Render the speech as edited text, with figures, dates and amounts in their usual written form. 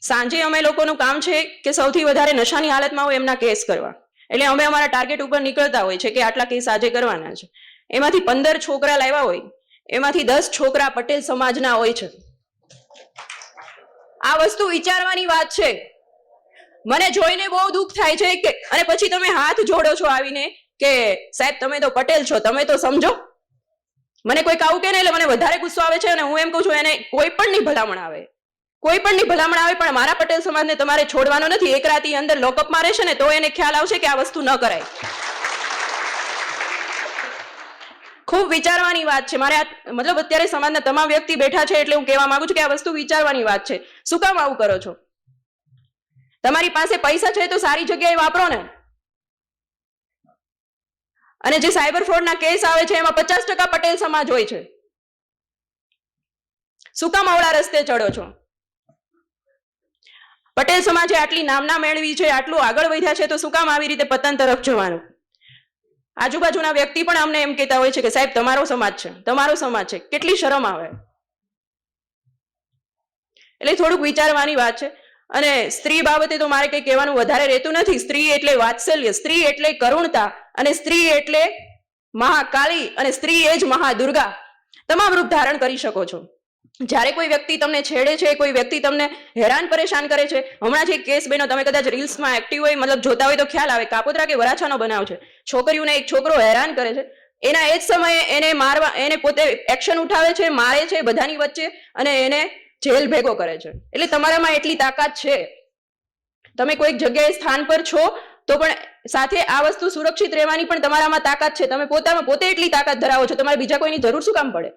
સાંજે અમે લોકોનું કામ છે કે સૌથી વધારે નશાની હાલતમાં હોય એમના કેસ કરવા. એટલે અમે અમારા ટાર્ગેટ ઉપર નીકળતા હોય છે કે આટલા કેસ આજે કરવાના છે. એમાંથી 15 છોકરા લાવ્યા હોય, એમાંથી 10 છોકરા પટેલ સમાજના હોય છે. આ વસ્તુ વિચારવાની વાત છે. મને જોઈને બહુ દુઃખ થાય છે કે અને પછી તમે હાથ જોડો છો આવીને કે સાહેબ તમે તો પટેલ છો, તમે તો સમજો. મને કોઈક આવું કે ને એટલે મને વધારે ગુસ્સો આવે છે અને હું એમ કહું છું એને કોઈ પણ ની ભલામણ આવે, કોઈ પણ ની ભલામણ આવે, પણ મારા પટેલ સમાજને તમારે છોડવાનો નથી. એક રાતી અંદર લોકઅપમાં રહેશે ને તો એને ખ્યાલ આવશે કે આ વસ્તુ ન કરાય. ખૂબ વિચારવાની વાત છે. મારે મતલબ અત્યારે સમાજના તમામ વ્યક્તિ બેઠા છે એટલે હું કહેવા માંગુ છું કે આ વસ્તુ વિચારવાની વાત છે. શું કામ આવું કરો છો? તમારી પાસે પૈસા છે તો સારી જગ્યાએ વાપરો ને. અને જે સાયબર ફ્રોડના કેસ આવે છે એમાં 50% પટેલ સમાજ હોય છે. શું કામ અવળા રસ્તે ચડો છો? પટેલ સમાજે આટલી નામના મેળવી છે, આટલું આગળ વધ્યા છે, તો શું કામ આવી રીતે પતન તરફ જવાનું? આજુબાજુના વ્યક્તિ પણ અમને એમ કહેતા હોય છે કે સાહેબ તમારો સમાજ છે, તમારો સમાજ છે. કેટલી શરમ આવે. એટલે થોડુંક વિચારવાની વાત છે. અને સ્ત્રી બાબતે તો મારે કંઈ કહેવાનું વધારે રહેતું નથી. સ્ત્રી એટલે વાત્સલ્ય, સ્ત્રી એટલે કરુણતા, અને સ્ત્રી એટલે મહાકાળી, અને સ્ત્રી એ જ મહાદુર્ગા. તમામ રૂપ ધારણ કરી શકો છો. જ્યારે કોઈ વ્યક્તિ તમને છેડે છે, કોઈ વ્યક્તિ તમને હેરાન પરેશાન કરે છે, હમણાં જે કેસ બન્યો, તમે કદાચ રીલ્સમાં એક્ટિવ હોય, મતલબ જોતા હોય તો ખ્યાલ આવે, કાપોદ્રા કે વરાછાનો બનાવ છે. છોકરીઓને એક છોકરો હેરાન કરે છે, એના એ જ સમયે એને મારવા, એને પોતે એક્શન ઉઠાવે છે, મારે છે બધાની વચ્ચે, અને એને જેલ ભેગો કરે છે. એટલે તમારામાં એટલી તાકાત છે. તમે કોઈક જગ્યાએ સ્થાન પર છો તો પણ સાથે આ વસ્તુ સુરક્ષિત રહેવાની પણ તમારામાં તાકાત છે. તમે પોતે એટલી તાકાત ધરાવો છો, તમારે બીજા કોઈની જરૂર શું કામ પડે?